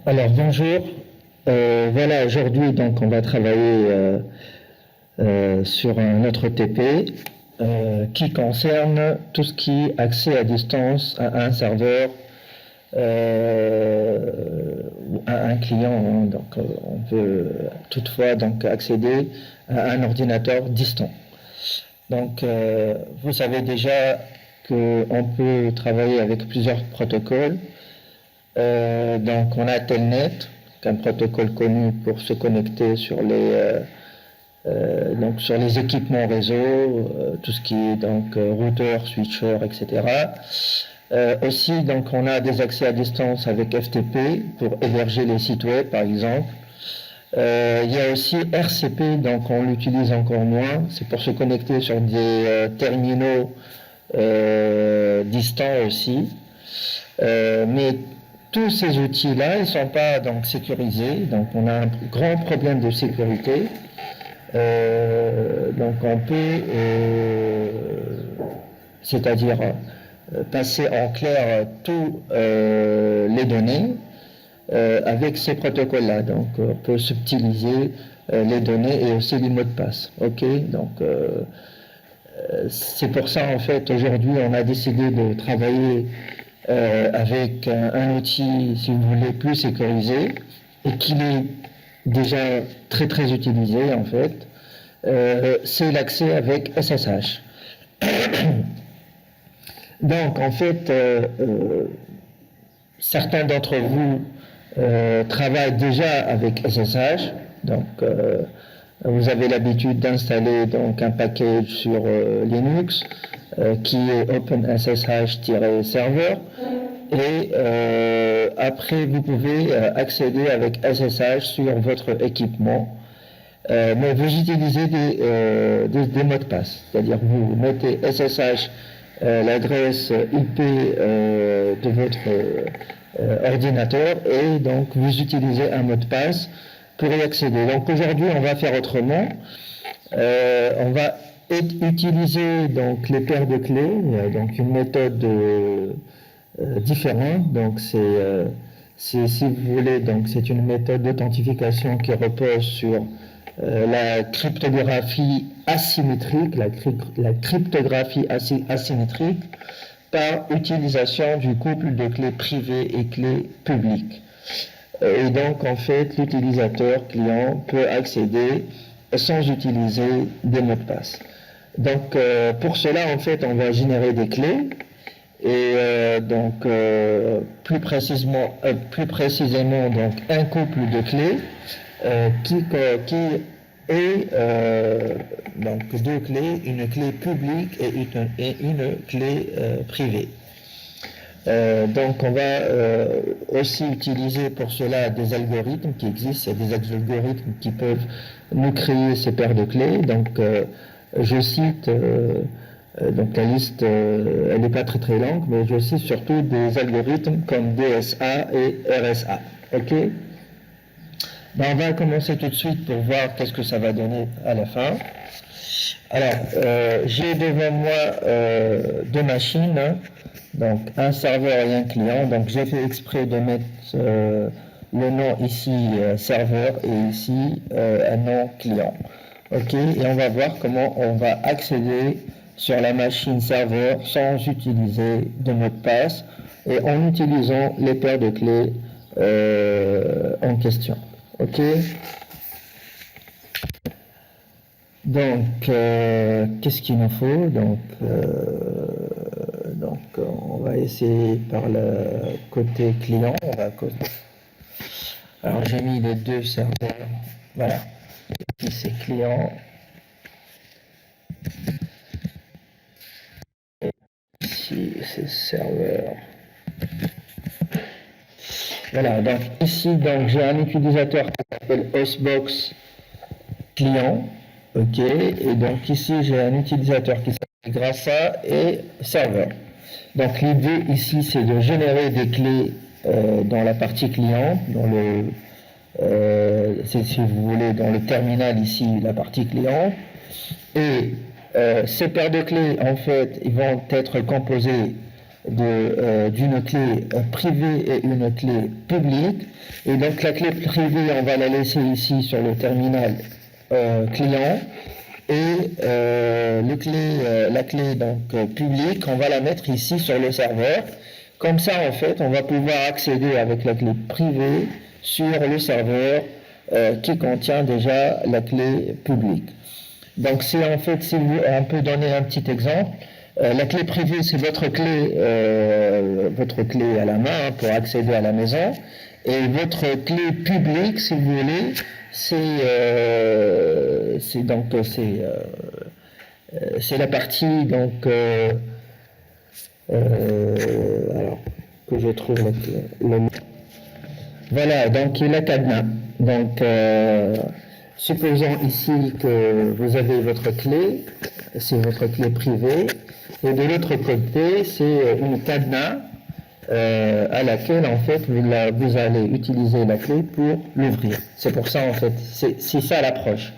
Alors bonjour. Voilà, aujourd'hui donc on va travailler sur un autre TP qui concerne tout ce qui est accès à distance à un serveur ou à un client. Hein. Donc on peut toutefois donc accéder à un ordinateur distant. Donc vous savez déjà qu'on peut travailler avec plusieurs protocoles. Donc on a Telnet, un protocole connu pour se connecter sur donc sur les équipements réseau, tout ce qui est donc routeur, switcher, etc. Aussi donc on a des accès à distance avec FTP pour héberger les sites web par exemple. Il y a aussi RCP, donc on l'utilise encore moins, c'est pour se connecter sur des terminaux distants aussi. Mais tous ces outils-là, ils ne sont pas donc sécurisés, donc on a un grand problème de sécurité. Donc on peut, c'est-à-dire passer en clair tous les données avec ces protocoles-là. Donc on peut subtiliser les données et aussi les mots de passe. Ok, donc c'est pour ça en fait aujourd'hui on a décidé de travailler avec un outil, si vous voulez, plus sécurisé et qui est déjà très très utilisé en fait, c'est l'accès avec SSH. Donc en fait, certains d'entre vous travaillent déjà avec SSH, donc vous avez l'habitude d'installer donc un package sur Linux qui est OpenSSH-server et après vous pouvez accéder avec SSH sur votre équipement, mais vous utilisez des mots de passe, c'est-à-dire vous mettez SSH l'adresse IP de votre ordinateur et donc vous utilisez un mot de passe pour y accéder. Donc aujourd'hui on va faire autrement, on va utiliser donc les paires de clés, donc une méthode différente. Donc c'est si vous voulez, donc c'est une méthode d'authentification qui repose sur la cryptographie asymétrique, la cryptographie asymétrique par utilisation du couple de clés privées et clés publiques. Et donc en fait l'utilisateur client peut accéder sans utiliser des mots de passe. Donc pour cela en fait on va générer des clés et donc plus précisément donc un couple de clés qui est donc deux clés, une clé publique et une clé privée. Donc on va aussi utiliser pour cela des algorithmes qui existent, il y a des algorithmes qui peuvent nous créer ces paires de clés. Donc je cite, donc la liste elle n'est pas très très longue, mais je cite surtout des algorithmes comme DSA et RSA. Ok. Ben, on va commencer tout de suite pour voir qu'est-ce que ça va donner à la fin. Alors j'ai devant moi deux machines. Hein. Donc un serveur et un client, donc j'ai fait exprès de mettre le nom ici serveur et ici un nom client. Ok, et on va voir comment on va accéder sur la machine serveur sans utiliser de mot de passe et en utilisant les paires de clés en question. Ok. Donc qu'est-ce qu'il nous faut? Donc on va essayer par le côté client. Alors j'ai mis les deux serveurs. Voilà. Ici c'est client. Et ici c'est serveur. Voilà. Donc ici donc j'ai un utilisateur qui s'appelle Hostbox client. Ok. Et donc ici j'ai un utilisateur qui s'appelle Grassa et serveur. Donc l'idée ici c'est de générer des clés dans la partie client, dans le si vous voulez dans le terminal ici la partie client, et ces paires de clés en fait ils vont être composées d'une clé privée et une clé publique. Et donc la clé privée, on va la laisser ici sur le terminal client. Et la clé donc, publique, on va la mettre ici sur le serveur. Comme ça, en fait, on va pouvoir accéder avec la clé privée sur le serveur qui contient déjà la clé publique. Donc, c'est en fait, si on peut donner un petit exemple. La clé privée, c'est votre clé à la main pour accéder à la maison. Et votre clé publique, si vous voulez, c'est la partie donc alors que je trouve le voilà, donc la cadenas. Donc supposons ici que vous avez votre clé, c'est votre clé privée, et de l'autre côté c'est une cadenas à laquelle en fait vous allez utiliser la clé pour l'ouvrir. C'est pour ça en fait, c'est ça l'approche.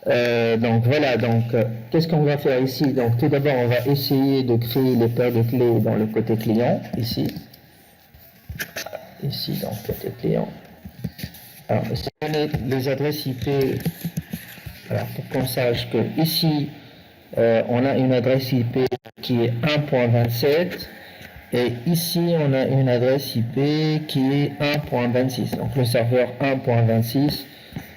Donc voilà, donc qu'est-ce qu'on va faire ici? Donc tout d'abord on va essayer de créer les paires de clés dans le côté client, ici dans le côté client. Alors si on a les adresses IP, alors pour qu'on sache que ici on a une adresse IP qui est 1.27 et ici on a une adresse IP qui est 1.26, donc le serveur 1.26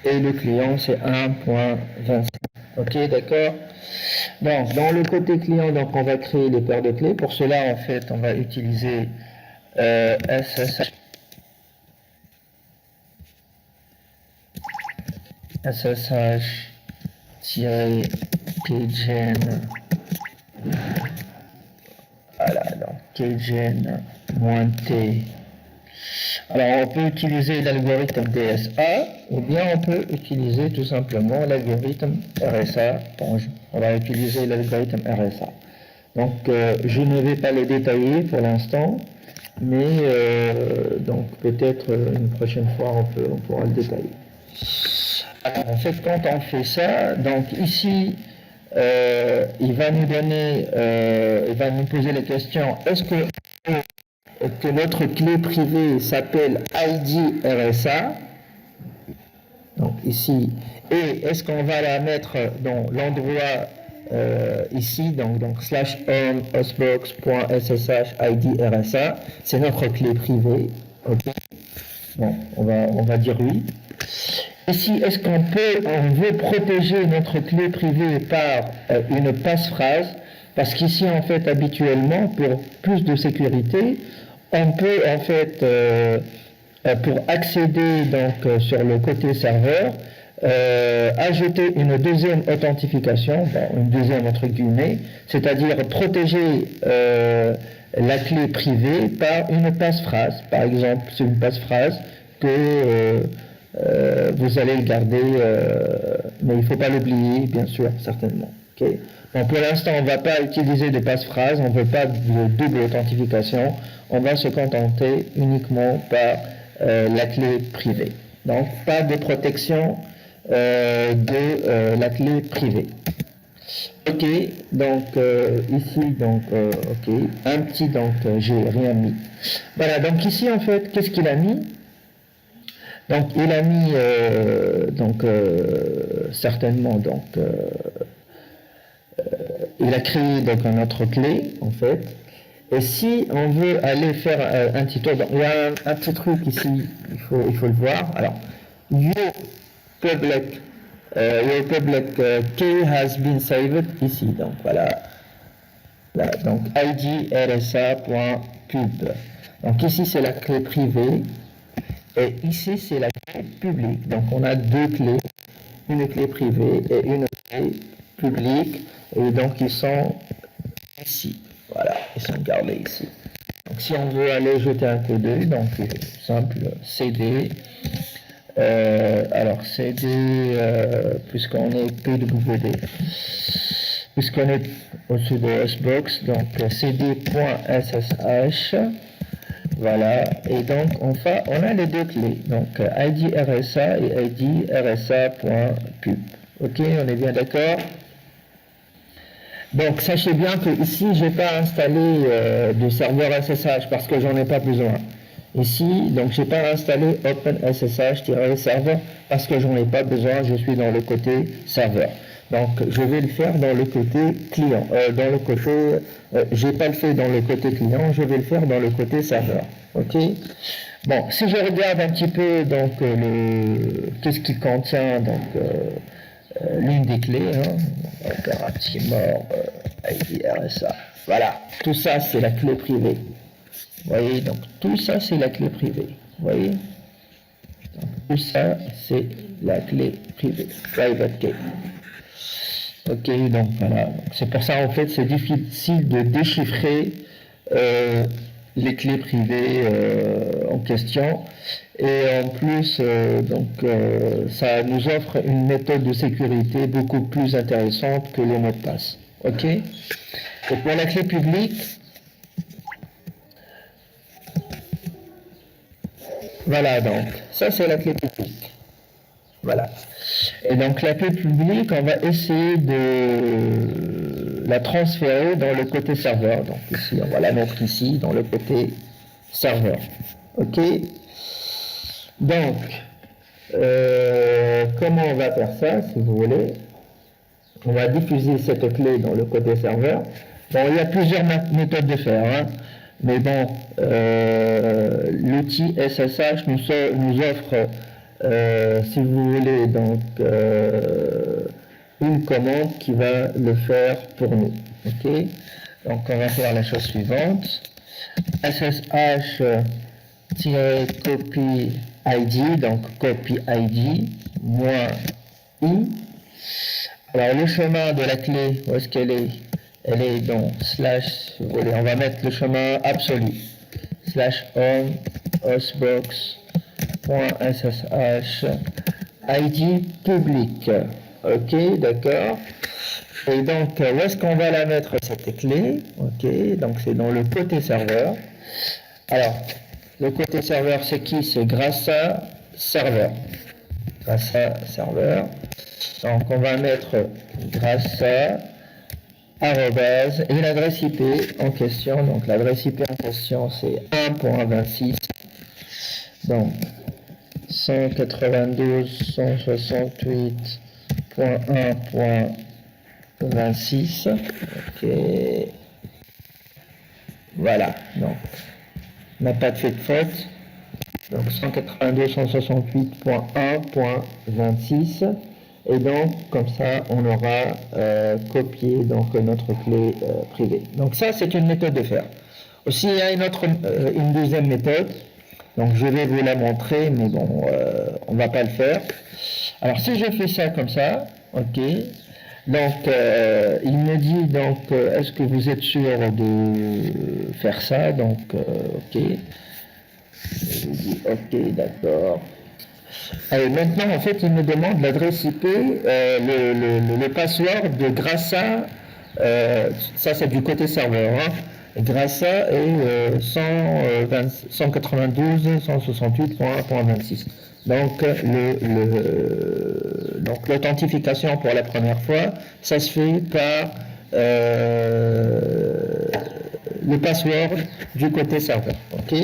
et le client c'est 1.25. Ok, d'accord. Donc dans le côté client, donc on va créer les paires de clés. Pour cela en fait on va utiliser SSH kgen. Voilà, donc kgen-t. Alors on peut utiliser l'algorithme DSA ou bien on peut utiliser tout simplement l'algorithme RSA. Bon, on va utiliser l'algorithme RSA. Donc je ne vais pas le détailler pour l'instant, mais donc peut-être une prochaine fois on pourra le détailler. Alors, en fait, quand on fait ça, donc ici il va nous donner, il va nous poser la question, est-ce que notre clé privée s'appelle ID RSA, donc ici, et est-ce qu'on va la mettre dans l'endroit ici, donc /home hostbox.ssh ID RSA, c'est notre clé privée, ok. Bon, on va dire oui. Ici, est-ce qu'on veut protéger notre clé privée par une passphrase? Parce qu'ici, en fait, habituellement, pour plus de sécurité, on peut, en fait, pour accéder donc sur le côté serveur, ajouter une deuxième authentification, une deuxième entre guillemets, c'est-à-dire protéger la clé privée par une passphrase. Par exemple, c'est une passphrase que vous allez le garder, mais il ne faut pas l'oublier, bien sûr, certainement. Okay. Donc pour l'instant, on ne va pas utiliser de passe-phrase, on ne veut pas de double authentification, on va se contenter uniquement par la clé privée. Donc pas de protection de la clé privée. Ok, donc ici, donc ok, un petit, donc j'ai rien mis. Voilà, donc ici en fait, qu'est-ce qu'il a mis? Donc il a mis certainement donc il a créé donc une autre clé en fait. Et si on veut aller faire un petit tour, donc, il y a un petit truc ici, il faut le voir. Alors, your public key has been saved ici. Donc voilà, là, donc idrsa.pub. Donc ici c'est la clé privée. Et ici, c'est la clé publique. Donc, on a deux clés, une clé privée et une clé publique. Et donc, ils sont ici. Voilà, ils sont gardés ici. Donc, si on veut aller jeter un coup d'œil, donc, simple, CD. Alors, CD, puisqu'on est PWD, puisqu'on est au-dessus de Hostbox, donc cd.ssh. Voilà, et donc on a les deux clés, donc ID RSA et ID RSA.pub. Ok, on est bien d'accord? Donc sachez bien que ici j'ai pas installé de serveur SSH parce que j'en ai pas besoin. Ici, donc j'ai pas installé OpenSSH-serveur parce que j'en ai pas besoin, je suis dans le côté serveur. Donc je vais le faire dans le côté client. J'ai pas le fait dans le côté client, je vais le faire dans le côté serveur. Ok. Bon, si je regarde un petit peu donc qu'est-ce qui contient donc l'une des clés, hein, Operatimor, ID RSA. Voilà, tout ça c'est la clé privée. Vous voyez, donc tout ça c'est la clé privée. Vous voyez, donc, tout ça c'est la clé privée, private key. Ok, donc voilà. C'est pour ça en fait c'est difficile de déchiffrer les clés privées en question. Et en plus, ça nous offre une méthode de sécurité beaucoup plus intéressante que le mot de passe. Ok. Et pour la clé publique, voilà donc, ça c'est la clé publique. Voilà. Et donc la clé publique, on va essayer de la transférer dans le côté serveur. Donc ici, on va la mettre ici, dans le côté serveur. Ok. Donc, comment on va faire ça, si vous voulez? On va diffuser cette clé dans le côté serveur. Bon, il y a plusieurs méthodes de faire, hein. Mais bon, l'outil SSH nous offre, si vous voulez, donc une commande qui va le faire pour nous. Ok. Donc on va faire la chose suivante. SSH-copy ID, donc copy ID -i. Alors le chemin de la clé, où est-ce qu'elle est? Elle est dans slash, si vous voulez, on va mettre le chemin absolu. /home hostbox.ssh ID public. Ok, d'accord. Et donc, où est-ce qu'on va la mettre cette clé? Ok, donc c'est dans le côté serveur. Alors, le côté serveur, c'est qui? C'est Grassa serveur. Grassa serveur. Donc, on va mettre Grassa arrobase et l'adresse IP en question. Donc, l'adresse IP en question, c'est 1.26. Donc, 192.168.1.26. Ok. Voilà. Donc, on n'a pas de fait de faute. Donc 192.168.1.26. Et donc, comme ça, on aura copié donc, notre clé privée. Donc ça, c'est une méthode de faire. Aussi, il y a une deuxième méthode. Donc je vais vous la montrer, mais bon, on ne va pas le faire. Alors si je fais ça comme ça, ok. Donc il me dit donc est-ce que vous êtes sûr de faire ça? Donc ok. Je dis ok, d'accord. Et maintenant en fait il me demande l'adresse IP, le password de Grassa. Ça c'est du côté serveur. Hein. Grassa est 192.168.26. Donc l'authentification pour la première fois, ça se fait par le password du côté serveur. Ok.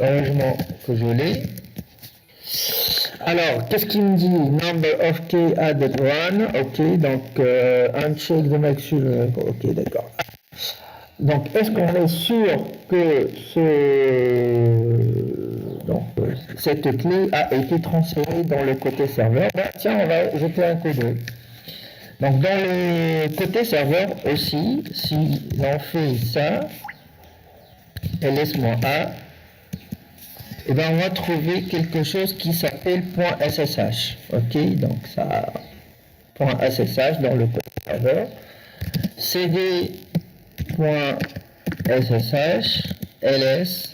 Heureusement que je l'ai. Alors, qu'est-ce qu'il me dit? Number of key added one. Ok, donc uncheck the make sure. Ok, d'accord. Donc, est-ce qu'on est sûr que cette clé a été transférée dans le côté serveur? Ben, tiens, on va jeter un coup d'œil. Donc, dans le côté serveur aussi, si l'on fait ça, ls-a, et ben on va trouver quelque chose qui s'appelle .ssh. Ok, donc ça, .ssh dans le côté serveur. cd.ssh, ls,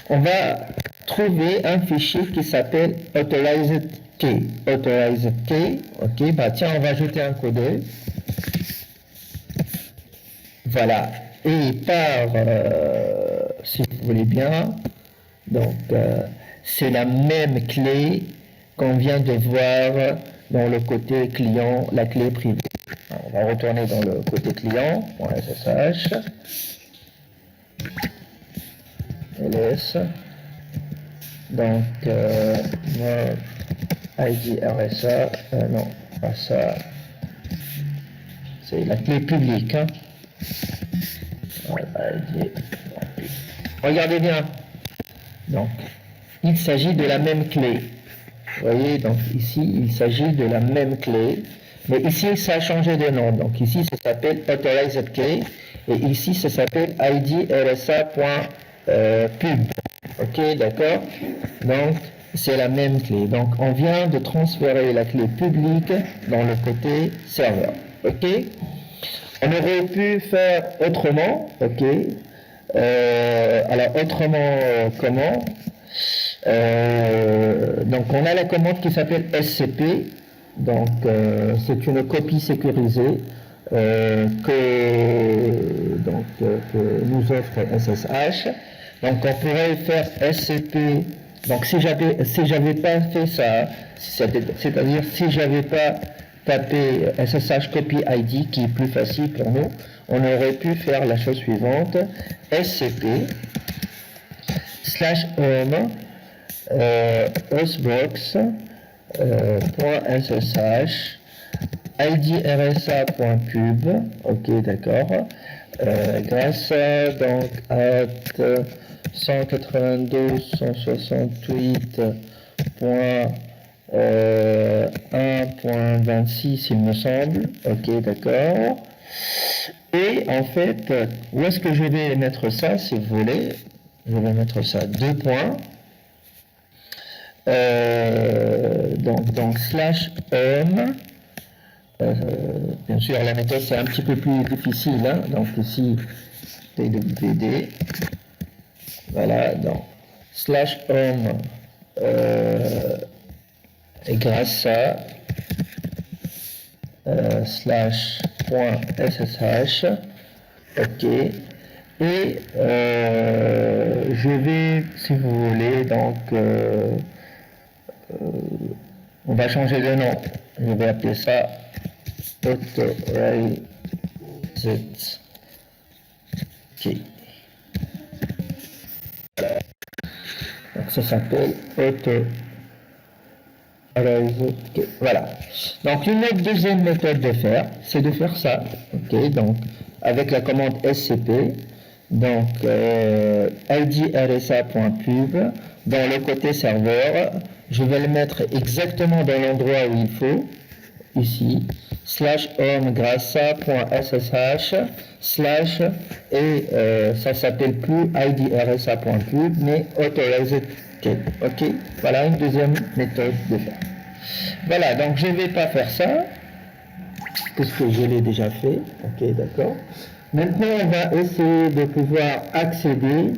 on va trouver un fichier qui s'appelle authorized key. Authorized key, ok, bah tiens, on va jeter un coup d'œil. Voilà, et par, si vous voulez bien, donc c'est la même clé qu'on vient de voir dans le côté client, la clé privée. Alors, va retourner dans le côté client, .ssh, ls, donc mode ID RSA, non, pas ça, c'est la clé publique, hein. Voilà, ID. Regardez bien, donc il s'agit de la même clé. Vous voyez, donc ici, il s'agit de la même clé, mais ici, ça a changé de nom. Donc ici, ça s'appelle Authorized Key, et ici, ça s'appelle idrsa.pub. Ok, d'accord? Donc, c'est la même clé. Donc, on vient de transférer la clé publique dans le côté serveur. Ok? On aurait pu faire autrement. Ok? Alors, autrement, comment? Donc on a la commande qui s'appelle SCP, donc c'est une copie sécurisée que nous offre SSH. Donc on pourrait faire SCP, donc si j'avais pas fait ça, c'est-à-dire si j'avais pas tapé SSH copy ID qui est plus facile pour nous, on aurait pu faire la chose suivante, SCP /home hostbox.ssh idrsa.pub, ok, d'accord, grâce à donc at 192.168.1.26 il me semble, ok, d'accord. Et en fait, où est-ce que je vais mettre ça, si vous voulez? Je vais mettre ça 2 points. Donc slash home. Bien sûr, la méthode c'est un petit peu plus difficile. Hein, donc ici, pwd. Voilà, donc slash home et grâce à slash point ssh. Ok. Et je vais, si vous voulez, donc on va changer de nom. Je vais appeler ça Authorized Key. Donc ça s'appelle Authorized Key. Voilà. Donc une autre deuxième méthode de faire, c'est de faire ça. Ok. Donc avec la commande SCP. Donc idrsa.pub dans le côté serveur, je vais le mettre exactement dans l'endroit où il faut, ici, /home grassa.ssh slash et ça s'appelle plus idrsa.pub mais authorized key. Ok, voilà une deuxième méthode de faire. Voilà, donc je ne vais pas faire ça puisque je l'ai déjà fait. Ok, d'accord. Maintenant, on va essayer de pouvoir accéder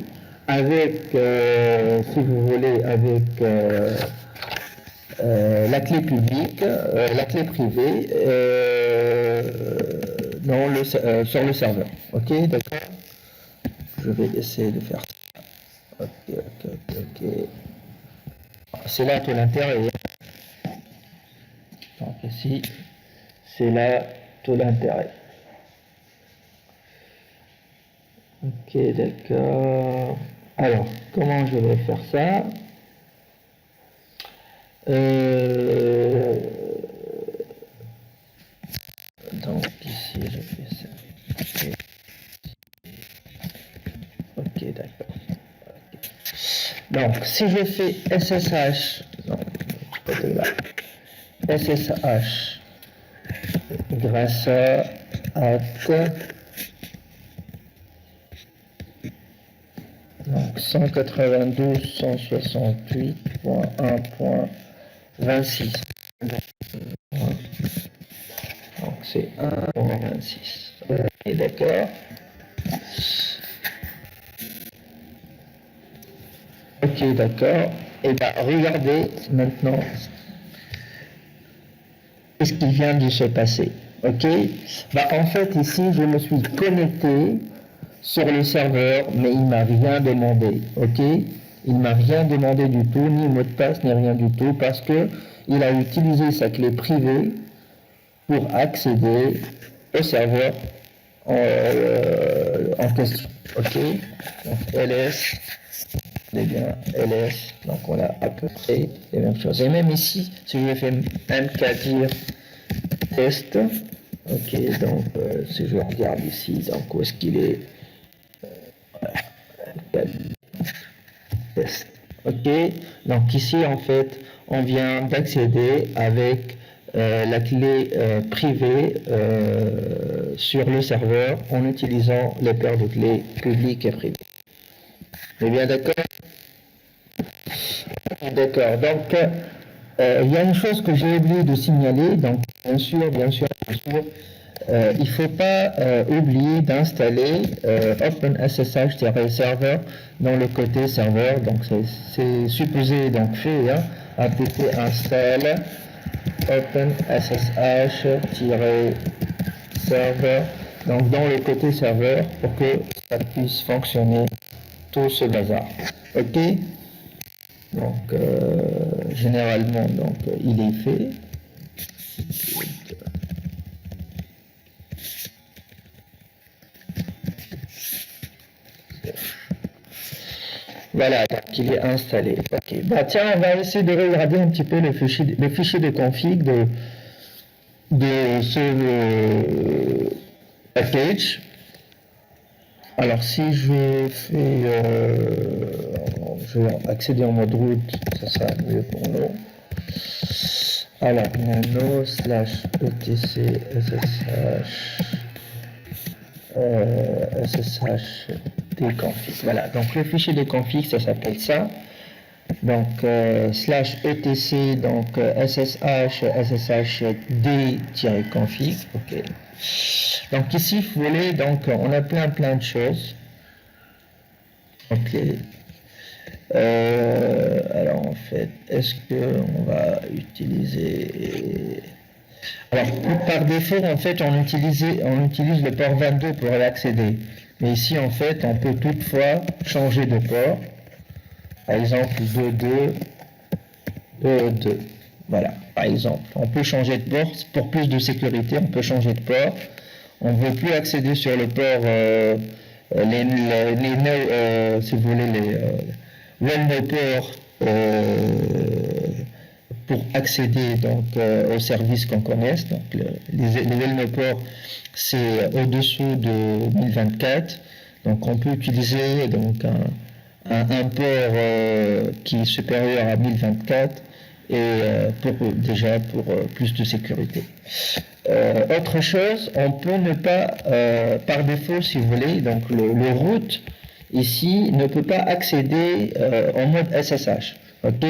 avec, si vous voulez, avec la clé publique, la clé privée sur le serveur. Ok, d'accord. Je vais essayer de faire ça. Ok. C'est là tout l'intérêt. Donc ici, c'est là tout l'intérêt. Ok, d'accord. Alors, comment je vais faire ça? Donc, ici, je fais ça. Ok, d'accord. Okay. Donc, si je fais SSH, SSH, grâce à donc 192.168.1.26. Donc c'est 1.26. Ok, d'accord. Ok, d'accord. Et bien, regardez maintenant ce qui vient de se passer. Ok. Bah, en fait, ici, je me suis connecté sur le serveur, mais il m'a rien demandé. Ok. Il m'a rien demandé du tout, ni mot de passe, ni rien du tout, parce que il a utilisé sa clé privée pour accéder au serveur en question. Ok, donc ls, c'est bien ls, donc on a à peu près les mêmes choses. Et même ici, si je fais mkdir test, ok, donc si je regarde ici, donc où est-ce qu'il est, test. Ok, donc ici en fait, on vient d'accéder avec la clé privée sur le serveur en utilisant les paires de clés publiques et privées. On est bien d'accord? D'accord. Donc, il y a une chose que j'ai oublié de signaler. Donc, bien sûr, il ne faut pas oublier d'installer OpenSSH-server dans le côté serveur. Donc, c'est supposé donc fait. Hein, apt install OpenSSH-server. Donc, dans le côté serveur pour que ça puisse fonctionner tout ce bazar. Ok? Donc, généralement, donc, il est fait. Voilà, donc il est installé. Ok. Bah, tiens, on va essayer de regarder un petit peu le fichier de config de ce package. Alors, si je fais... je vais accéder en mode root, ça sera mieux pour nous. Alors, nano slash etc ssh dconfig. Voilà, donc le fichier de config, ça s'appelle ça. Donc slash etc, donc ssh d-config. Ok. Donc ici, vous voulez, donc on a plein de choses. Ok. Alors en fait, est-ce que on va utiliser... Alors, par défaut, en fait, on utilise le port 22 pour y accéder. Mais ici, en fait, on peut toutefois changer de port. Par exemple, 2.2, 2.2. Voilà, par exemple. On peut changer de port. Pour plus de sécurité, on peut changer de port. On ne veut plus accéder sur le port, si vous voulez, les no ports pour accéder donc aux services qu'on connaisse. Donc les Elnoport, c'est au-dessous de 1024. Donc on peut utiliser donc un port qui est supérieur à 1024 et pour plus de sécurité. Autre chose, on peut ne pas, par défaut si vous voulez, donc le root ici ne peut pas accéder en mode SSH. Ok?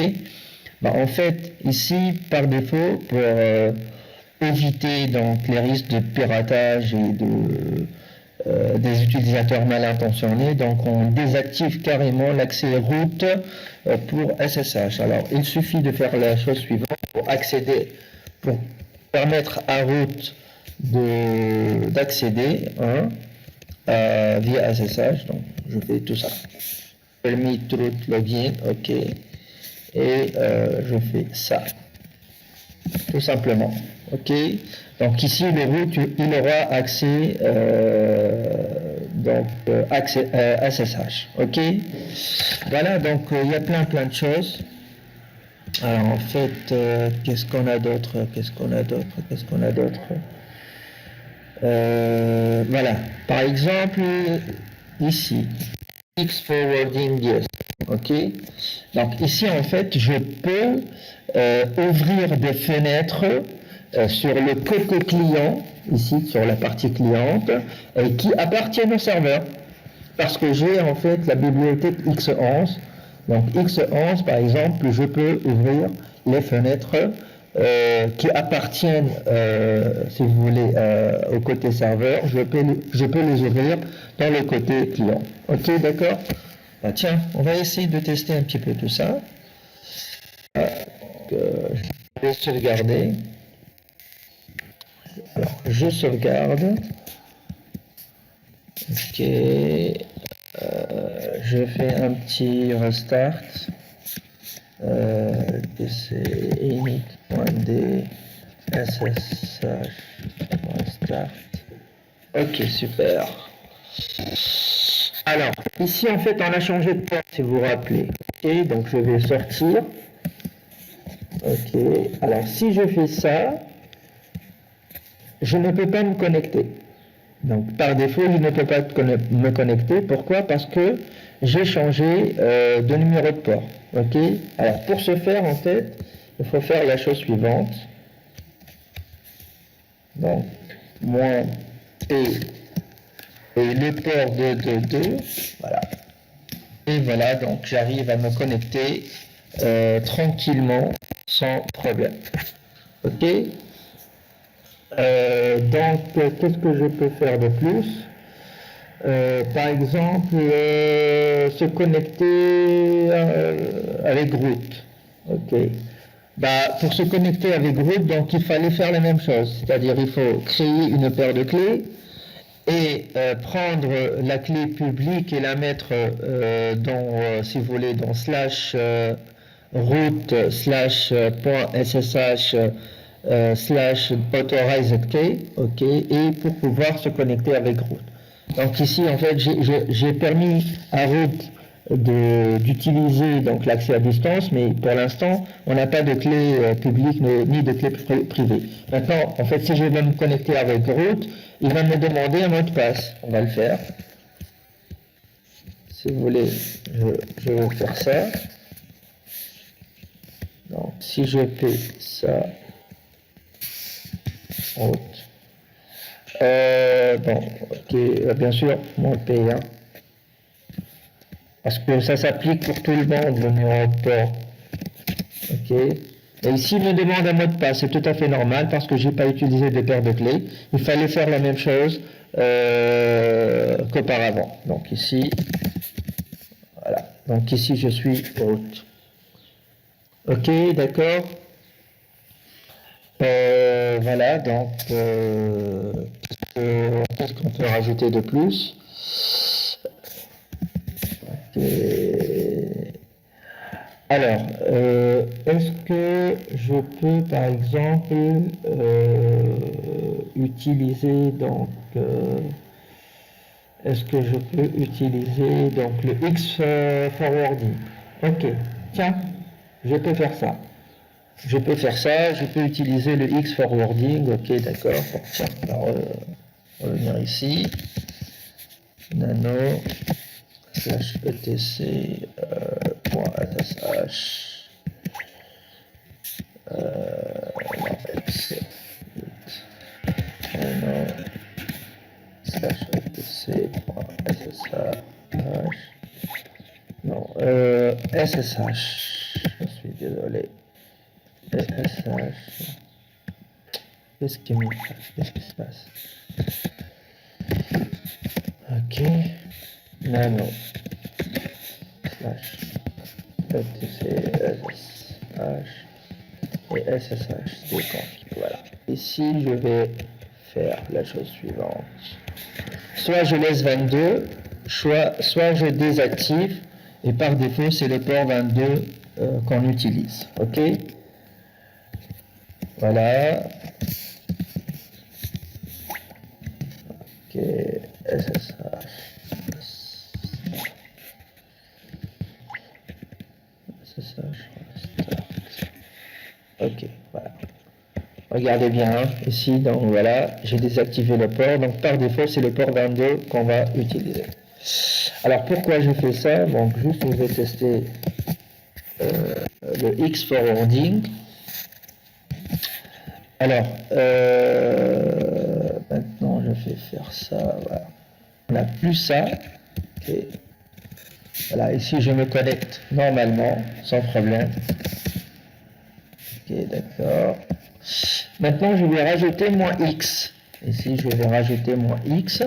Bah, en fait, ici, par défaut, pour éviter donc les risques de piratage et des utilisateurs mal intentionnés, donc on désactive carrément l'accès root pour SSH. Alors, il suffit de faire la chose suivante pour accéder, pour permettre à root d'accéder via SSH. Donc, je fais tout ça. Permit root login, ok. Et je fais ça, tout simplement. Ok. Donc ici le root il aura accès accès SSH. Ok. Voilà, donc il y a plein de choses. Alors en fait, qu'est-ce qu'on a d'autre? Voilà. Par exemple, ici, X forwarding yes. Ok. Donc ici en fait je peux ouvrir des fenêtres sur le côté client, ici sur la partie cliente, qui appartiennent au serveur. Parce que j'ai en fait la bibliothèque X11. Donc X11 par exemple, je peux ouvrir les fenêtres qui appartiennent, si vous voulez, au côté serveur. Je peux les ouvrir dans le côté client. Ok, d'accord? Ah, tiens, on va essayer de tester un petit peu tout ça. Je vais sauvegarder. Alors, je sauvegarde. Ok. Je fais un petit restart. pc init.d ssh restart. Ok, super. Alors, ici, en fait, on a changé de port, si vous vous rappelez. Ok, donc je vais sortir. Ok, alors si je fais ça, je ne peux pas me connecter. Donc, par défaut, je ne peux pas me connecter. Pourquoi? Parce que j'ai changé de numéro de port. Ok, alors pour ce faire, en fait, il faut faire la chose suivante. Donc, moins P et le port de 2, voilà. Et voilà, donc j'arrive à me connecter tranquillement, sans problème. Ok. Donc, qu'est-ce que je peux faire de plus? Par exemple, se connecter avec root. Ok. Bah, pour se connecter avec root, donc il fallait faire la même chose, c'est-à-dire il faut créer une paire de clés et prendre la clé publique et la mettre dans, si vous voulez, dans slash root slash .ssh slash authorized key, ok, et pour pouvoir se connecter avec root. Donc ici, en fait, j'ai permis à root d'utiliser donc l'accès à distance, mais pour l'instant, on n'a pas de clé publique ni de clé privée. Maintenant, en fait, si je veux me connecter avec root, il va me demander un mot de passe. On va le faire. Si vous voulez, je vais faire ça. Donc, si je fais ça, root. Bon, ok, bien sûr, mon P1. Parce que ça s'applique pour tout le monde, le numéro de port. Ok. Et ici, il me demande un mot de passe. C'est tout à fait normal parce que je n'ai pas utilisé de paire de clés. Il fallait faire la même chose qu'auparavant. Donc ici, voilà. Donc ici, je suis root. Ok, d'accord. Voilà, donc qu'est-ce qu'on peut rajouter de plus? Alors, est-ce que je peux, par exemple, utiliser donc, est-ce que je peux utiliser donc le X forwarding? Ok, tiens, je peux faire ça. Je peux faire ça, je peux utiliser le X forwarding, ok, d'accord. Bon, tiens, on va revenir ici. Nano slash etc .ssh nano slash etc.ssh non ssh, je suis désolé, ssh, qu'est-ce qui se passe? Ok, nano slash etc ssh et ssh déconfig. Voilà. Ici, je vais faire la chose suivante. Soit je laisse 22, soit je désactive, et par défaut, c'est le port 22 qu'on utilise. Ok? Voilà. Ok, SSH. Ok, voilà. Regardez bien, hein, ici, donc voilà, j'ai désactivé le port, donc par défaut, c'est le port 22 qu'on va utiliser. Alors, pourquoi je fais ça? Donc, juste, je vais tester le X forwarding. Alors, maintenant, je vais faire ça, voilà. On n'a plus ça. Okay. Voilà, ici, je me connecte normalement, sans problème. Ok, d'accord. Maintenant, je vais rajouter moins X. Ici, je vais rajouter moins X.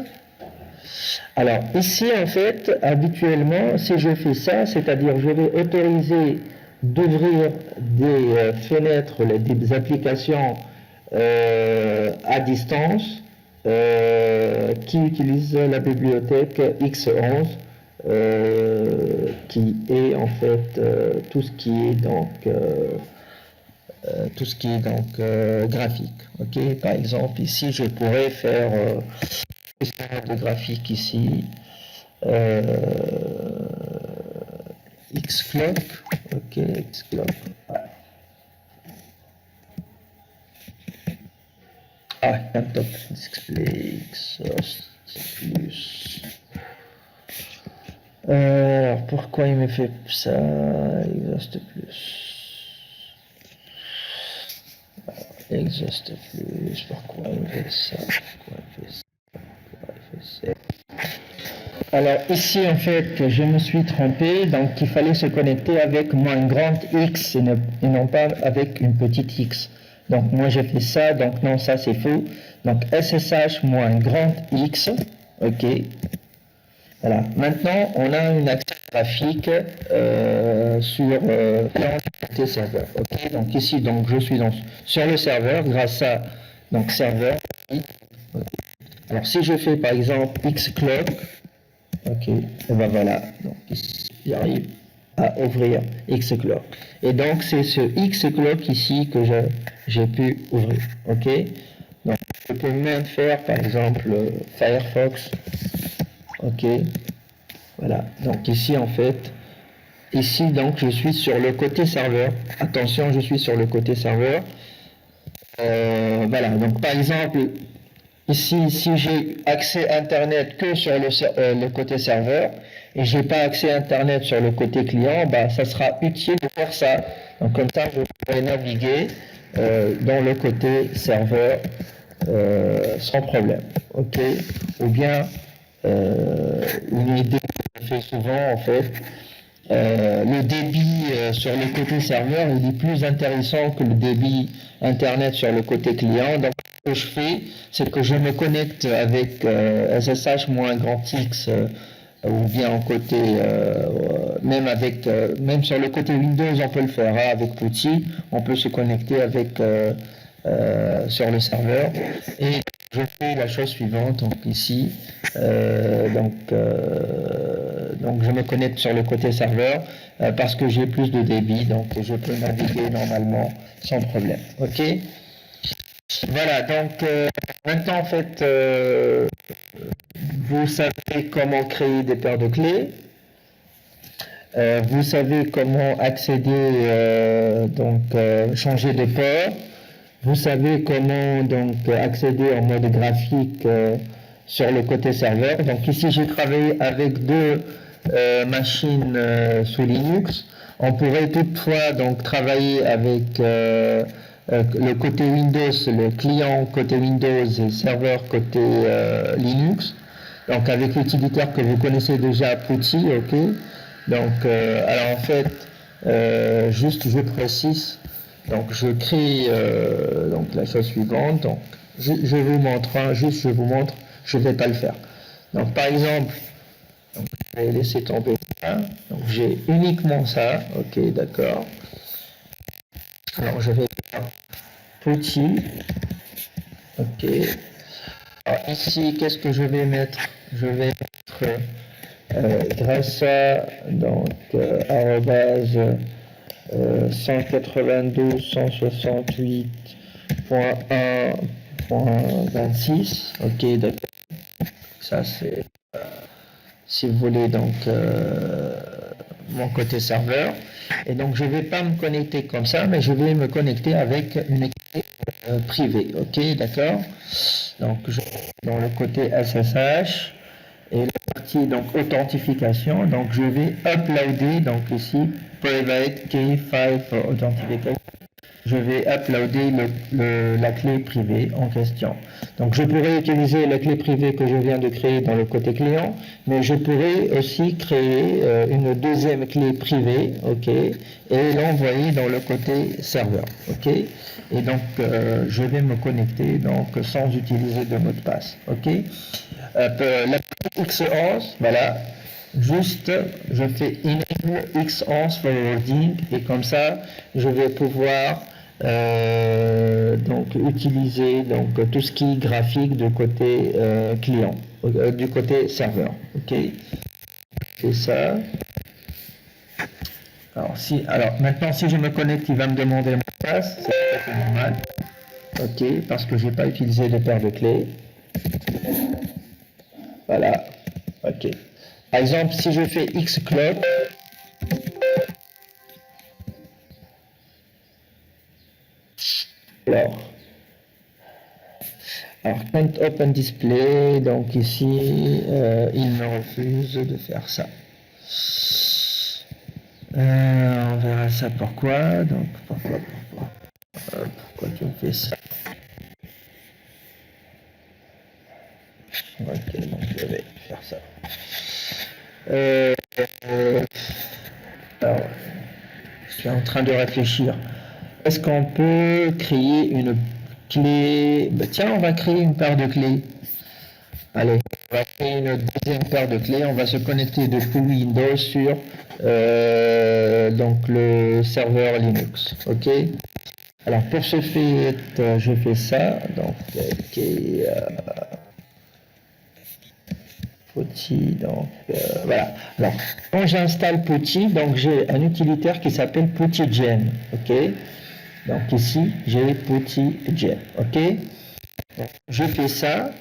Alors, ici, en fait, habituellement, si je fais ça, c'est-à-dire je vais autoriser d'ouvrir des fenêtres, des applications à distance qui utilisent la bibliothèque X11, qui est en fait tout ce qui est donc graphique. Ok, par exemple, ici, je pourrais faire de graphique ici. Xclock, ok, Xclock. Laptop display exhaust plus. Alors pourquoi il me fait ça? Exhaust plus. Exhaust plus. Pourquoi il me fait ça? Pourquoi il fait ça? Pourquoi il fait ça? Alors ici en fait je me suis trompé, donc il fallait se connecter avec moins grand X et non pas avec une petite X. Donc moi j'ai fait ça, donc non ça c'est faux. Donc SSH moins grand X, ok. Voilà, maintenant on a une accès graphique sur l'entité serveur, ok. Donc ici donc je suis sur le serveur grâce à donc serveur. Alors si je fais par exemple Xclock, ok, et ben voilà, donc ici, j'arrive à ouvrir Xclock. Et donc c'est ce Xclock ici que j'ai pu ouvrir, ok. Donc je peux même faire par exemple Firefox, ok. Voilà, donc ici en fait, ici donc je suis sur le côté serveur. Attention, je suis sur le côté serveur. Voilà, donc par exemple, ici, si j'ai accès Internet que sur le côté serveur et j'ai pas accès Internet sur le côté client, bah, ça sera utile de faire ça. Donc comme ça, je pourrai naviguer dans le côté serveur sans problème. Ok. Ou bien une idée que je fais souvent en fait. Le débit sur le côté serveur il est plus intéressant que le débit internet sur le côté client. Donc ce que je fais, c'est que je me connecte avec SSH moins grand X ou bien en côté même sur le côté Windows on peut le faire hein, avec PuTTY, on peut se connecter avec sur le serveur et je fais la chose suivante. Donc ici donc je me connecte sur le côté serveur parce que j'ai plus de débit, donc je peux naviguer normalement sans problème. Ok. Voilà, donc maintenant en fait vous savez comment créer des paires de clés. Vous savez comment accéder, changer de port. Vous savez comment donc accéder en mode graphique sur le côté serveur. Donc ici j'ai travaillé avec deux machines sous Linux. On pourrait toutefois donc travailler avec le côté Windows, le client côté Windows et le serveur côté Linux. Donc avec l'utilitaire que vous connaissez déjà, PuTTY, ok. Donc alors en fait, juste je précise. Donc je crée donc la chose suivante. Donc je vous montre, hein, juste je vous montre, je ne vais pas le faire. Donc par exemple, donc, je vais laisser tomber ça. Donc j'ai uniquement ça, ok, d'accord. Alors je vais faire petit, ok. Alors ici, qu'est-ce que je vais mettre? Je vais mettre grâce à donc arrobase 192.168.1.26, ok, d'accord. Ça c'est si vous voulez donc mon côté serveur. Et donc je ne vais pas me connecter comme ça, mais je vais me connecter avec une clé privée, ok, d'accord. Donc je vais dans le côté SSH et la partie donc authentification, donc je vais uploader donc ici private key file for authentication. Je vais uploader la clé privée en question. Donc je pourrais utiliser la clé privée que je viens de créer dans le côté client, mais je pourrais aussi créer une deuxième clé privée, ok, et l'envoyer dans le côté serveur, ok. Et donc je vais me connecter donc sans utiliser de mot de passe, ok. La X11, voilà. Juste, je fais enable X11 forwarding et comme ça, je vais pouvoir donc utiliser donc tout ce qui est graphique du côté client, du côté serveur. Ok, c'est ça. Alors maintenant, si je me connecte, il va me demander mon mot de passe. C'est tout à fait normal. Ok, parce que je n'ai pas utilisé de paire de clés. Voilà. OK. Par exemple, si je fais X clock, alors, quand Open Display, donc ici, il me refuse de faire ça. On verra ça pourquoi. Donc, pourquoi tu me fais ça? Ok, donc je vais faire ça. Alors, je suis en train de réfléchir. Est-ce qu'on peut créer une clé? Tiens, on va créer une paire de clés. Allez, on va créer une deuxième paire de clés. On va se connecter depuis Windows sur donc le serveur Linux. OK? Alors pour ce fait, je fais ça. Donc, PuTTY, donc voilà. Alors, quand j'installe PuTTY, donc j'ai un utilitaire qui s'appelle PuTTYGen. OK? Donc ici, j'ai PuTTYGen. OK? Donc, je fais ça.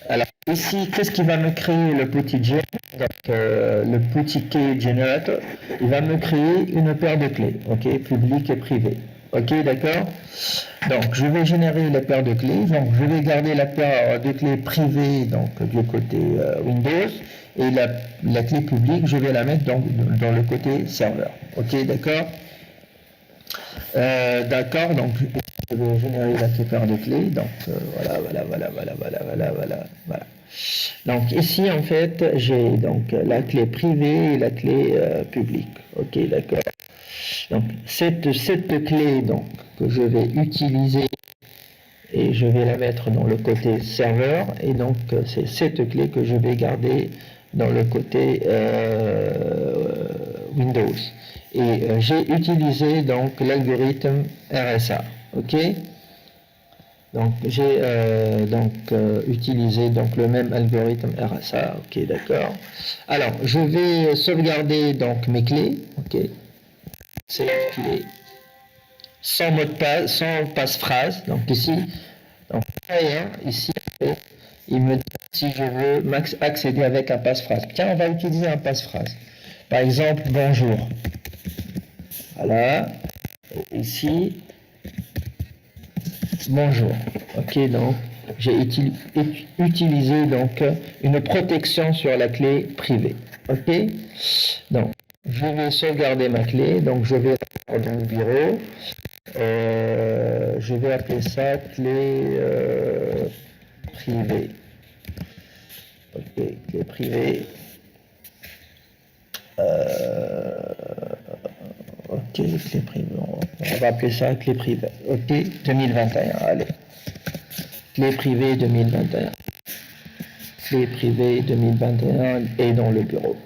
Alors ici, qu'est-ce qui va me créer le PuTTYGen? Donc le PuTTY Generator, il va me créer une paire de clés, ok, publique et privée. Ok, d'accord? Donc je vais générer la paire de clés. Donc je vais garder la paire de clés privée donc du côté Windows et la clé publique, je vais la mettre dans le côté serveur. Ok, d'accord? D'accord, donc je vais générer la paire de clés. Donc voilà. Donc ici en fait j'ai donc la clé privée et la clé publique. Ok, d'accord. Donc cette clé donc que je vais utiliser et je vais la mettre dans le côté serveur et donc c'est cette clé que je vais garder dans le côté Windows. Et j'ai utilisé donc l'algorithme RSA. Ok. Donc j'ai utilisé donc le même algorithme RSA. Ok, d'accord. Alors je vais sauvegarder donc mes clés. Ok. Ces clés sans mot de passe, sans passe-phrase. Donc ici, donc ici, il me dit si je veux accéder avec un passe-phrase. Tiens, on va utiliser un passe-phrase. Par exemple, bonjour. Voilà. Ici, bonjour. Ok, donc j'ai utilisé donc une protection sur la clé privée. Ok. Donc je vais sauvegarder ma clé. Donc je vais dans le bureau. Je vais appeler ça clé privée. Ok, clé privée. Ok, clé privée. On va appeler ça clé privée. Ok, 2021. Allez. Clé privée 2021. Clé privée 2021 et dans le bureau.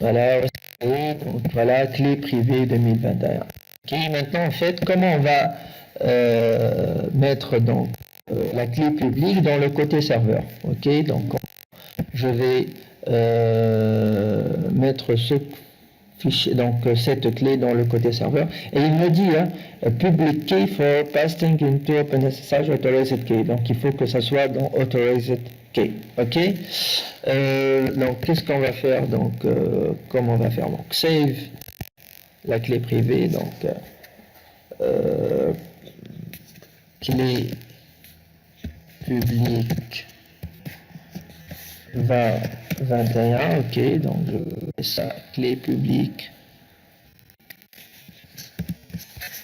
Voilà, donc voilà, clé privée 2021. Ok, maintenant en fait, comment on va mettre donc la clé publique dans le côté serveur. Ok, donc je vais mettre ce fichier, donc cette clé dans le côté serveur. Et il me dit public key for passing into OpenSSH authorized key. Donc il faut que ça soit dans authorized key. Ok. Donc qu'est-ce qu'on va faire? Donc comment on va faire? Donc save la clé privée. Donc clé publique 2021, ok, donc je fais ça, clé publique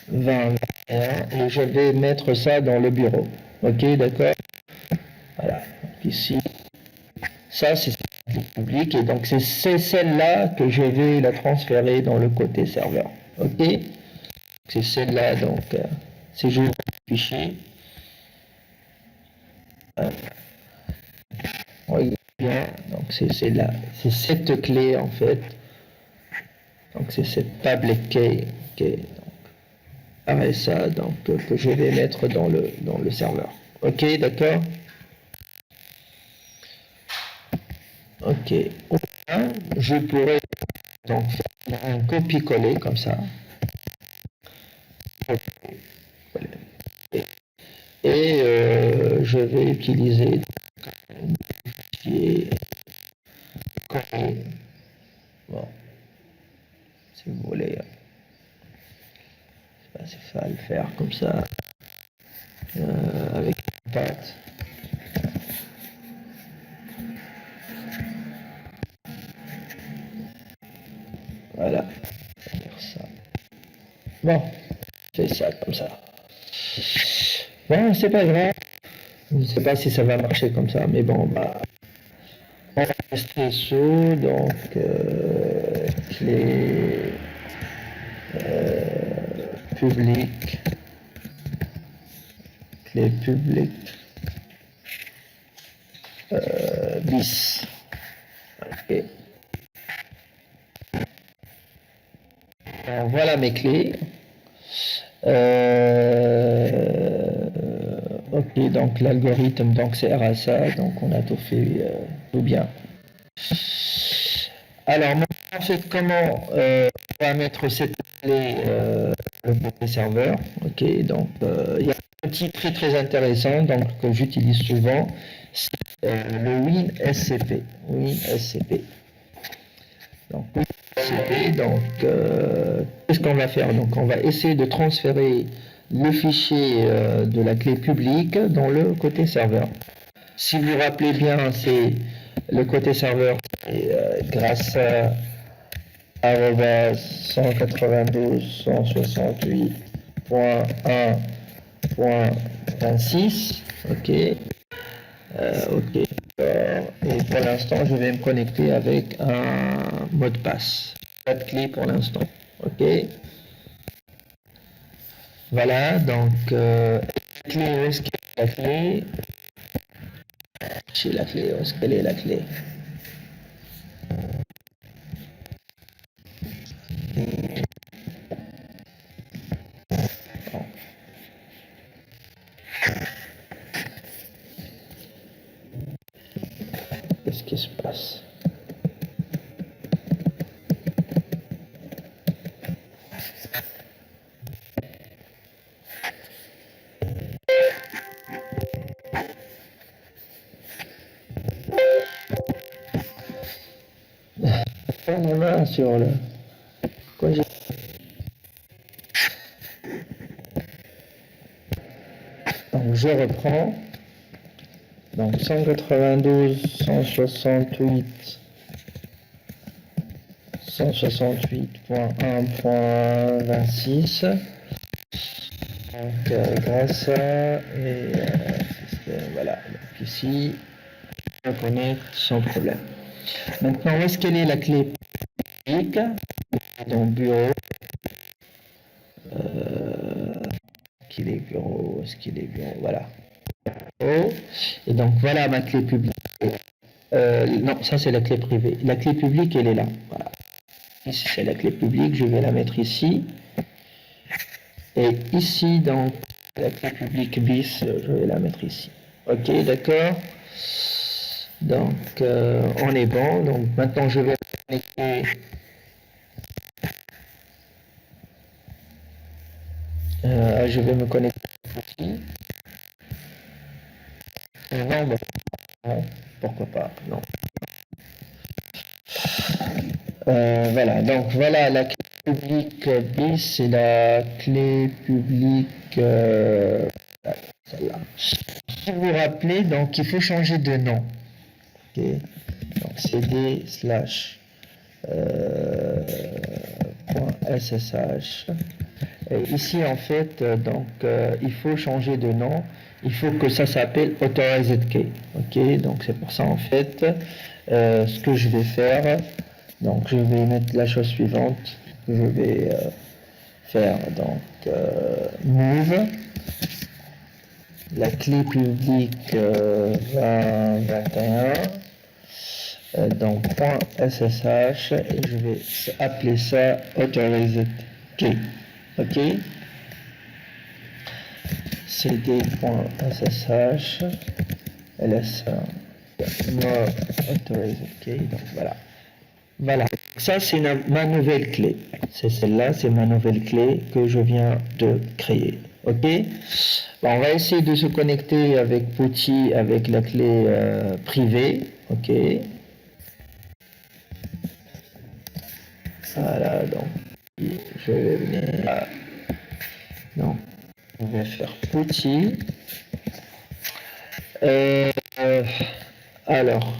2021 et je vais mettre ça dans le bureau, ok, d'accord, voilà, donc ici, ça c'est la clé publique et donc c'est celle-là que je vais la transférer dans le côté serveur, ok, c'est celle-là, donc c'est juste un fichier, regarde bien, donc c'est là, c'est cette clé en fait. Donc c'est cette public key, RSA donc, que je vais mettre dans le serveur. Ok, d'accord? Ok. Je pourrais donc faire un copier-coller comme ça. Et je vais utiliser c'est ça, le faire comme ça, avec une patte. Voilà, faire ça. Bon, c'est ça comme ça. Bon, c'est pas grave. Je ne sais pas si ça va marcher comme ça, mais bon, bah, on va rester sous, donc clé publique, clé publique bis. Ok. Alors, voilà mes clés. Ok, donc l'algorithme, donc c'est RSA, donc on a tout fait tout bien. Alors, en fait, comment on va mettre cette clé le côté serveur? Ok, donc il y a un petit très très intéressant donc, que j'utilise souvent, c'est le WinSCP. WinSCP. Donc, donc qu'est-ce qu'on va faire? Donc, on va essayer de transférer le fichier de la clé publique dans le côté serveur. Si vous vous rappelez bien, c'est le côté serveur, grâce à 192.168.1.26. Ok. Ok. Et pour l'instant, je vais me connecter avec un mot de passe. Pas de clé pour l'instant. Ok. Voilà. Donc, la clé, où est-ce qu'elle est la clé? Chez la clé, où est-ce qu'elle est la clé? Qu'est-ce qui se passe? Pas ma main sur le. Quoi, donc je reprends. Donc 192, 168, 168.1.26. Donc grâce à voilà. Donc ici, on connecte sans problème. Maintenant, où est-ce qu'elle est la clé publique? Dans bureau. Qu'il est bureau, est-ce qu'il est bureau? Voilà. Oh. Et donc voilà ma clé publique. Non, ça c'est la clé privée. La clé publique, elle est là. Voilà. Ici c'est la clé publique, je vais la mettre ici. Et ici, donc, la clé publique bis, je vais la mettre ici. Ok, d'accord. Donc, on est bon. Donc, maintenant, je vais me connecter. Je vais me connecter ici. Non, bon, non, pourquoi pas, non. Voilà, donc voilà la clé publique bis, c'est la clé publique celle-là. Si vous vous rappelez, donc il faut changer de nom. Ok, donc cd slash .ssh. Et ici en fait, donc il faut changer de nom. Il faut que ça s'appelle authorized key. Ok, donc c'est pour ça en fait ce que je vais faire. Donc je vais mettre la chose suivante. Je vais faire donc move la clé publique 2021 donc .ssh et je vais appeler ça authorized key. Ok, cd.ssh ls more authorized key. Donc voilà, ça c'est ma nouvelle clé. C'est celle-là, c'est ma nouvelle clé que je viens de créer. Ok, bon, on va essayer de se connecter avec Putty avec la clé privée. Ok, voilà, donc je vais venir je vais faire petit. Alors,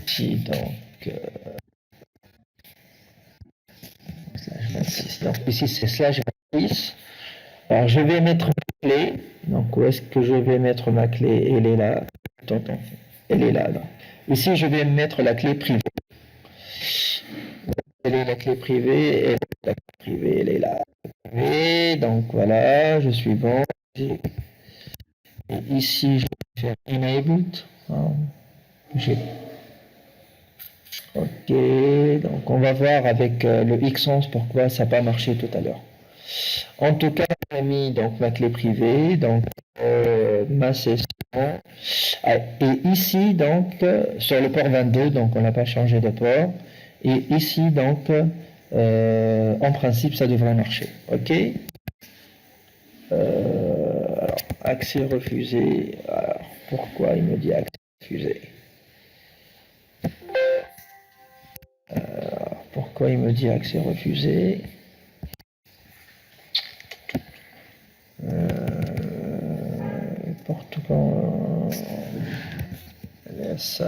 petit, donc, slash 26. Donc ici c'est slash 26. Alors je vais mettre ma clé. Donc où est-ce que je vais mettre ma clé? Elle est là. Attends, elle est là. Donc. Ici je vais mettre la clé privée. Elle est la clé privée. La clé privée, elle est là. Et donc voilà, je suis bon. Et ici je vais faire enabled. Ok, donc on va voir avec le X11 pourquoi ça n'a pas marché tout à l'heure. En tout cas, j'ai mis donc ma clé privée, donc ma session. Et ici, donc, sur le port 22, donc on n'a pas changé de port. Et ici, donc, en principe, ça devrait marcher. OK. Alors, accès refusé. Alors, pourquoi il me dit accès refusé? Pourquoi il me dit accès refusé? Portugal. Yes.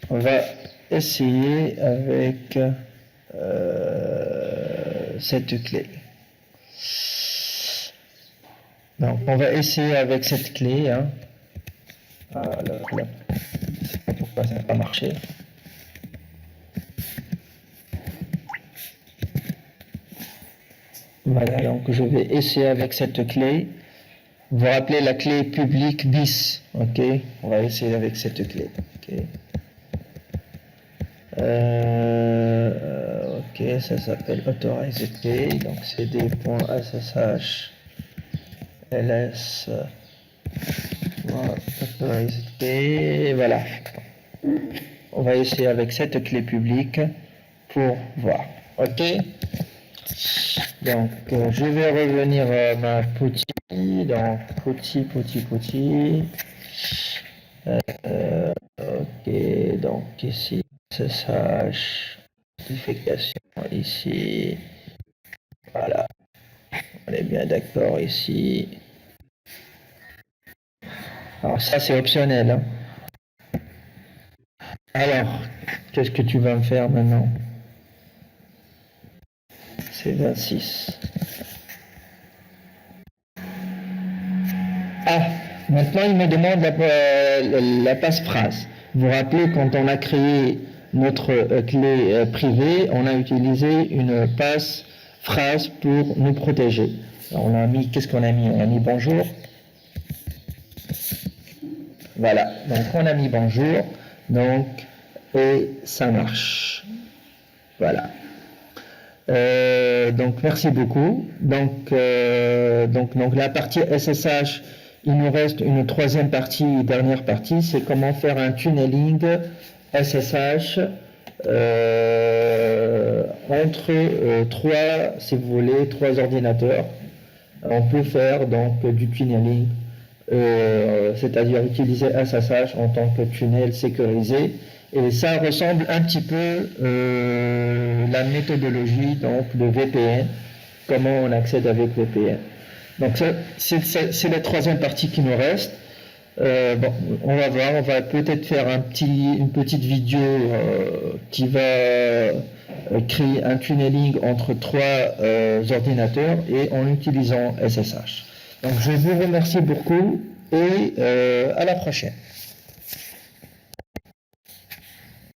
On va essayer avec cette clé. Donc, on va essayer avec cette clé. Hein. Alors, là, pourquoi ça n'a pas marché. Voilà, donc je vais essayer avec cette clé. Vous vous rappelez la clé publique bis, ok? On va essayer avec cette clé, ok? Ok, ça s'appelle authorized key, donc c'est cd.ssh ls authorized key, voilà. On va essayer avec cette clé publique pour voir, ok? Donc, je vais revenir à ma petit, donc petit. Ok, donc ici, SSH, notification ici. Voilà, on est bien d'accord ici. Alors ça, c'est optionnel. Hein. Alors, qu'est-ce que tu vas me faire maintenant? C'est 26. Ah, maintenant il me demande la passe-phrase. Vous vous rappelez, quand on a créé notre clé privée, on a utilisé une passe-phrase pour nous protéger. Alors, on a mis, qu'est-ce qu'on a mis? On a mis bonjour. Voilà, donc on a mis bonjour, donc, et ça marche. Voilà. Donc merci beaucoup. Donc la partie SSH, il nous reste une troisième partie, dernière partie, c'est comment faire un tunneling SSH entre trois, si vous voulez, trois ordinateurs. On peut faire donc du tunneling, c'est-à-dire utiliser SSH en tant que tunnel sécurisé. Et ça ressemble un petit peu la méthodologie donc de VPN, comment on accède avec VPN. Donc ça, c'est la troisième partie qui nous reste. Bon, on va voir, on va peut-être faire une petite vidéo qui va créer un tunneling entre trois ordinateurs et en utilisant SSH. Donc je vous remercie beaucoup et à la prochaine.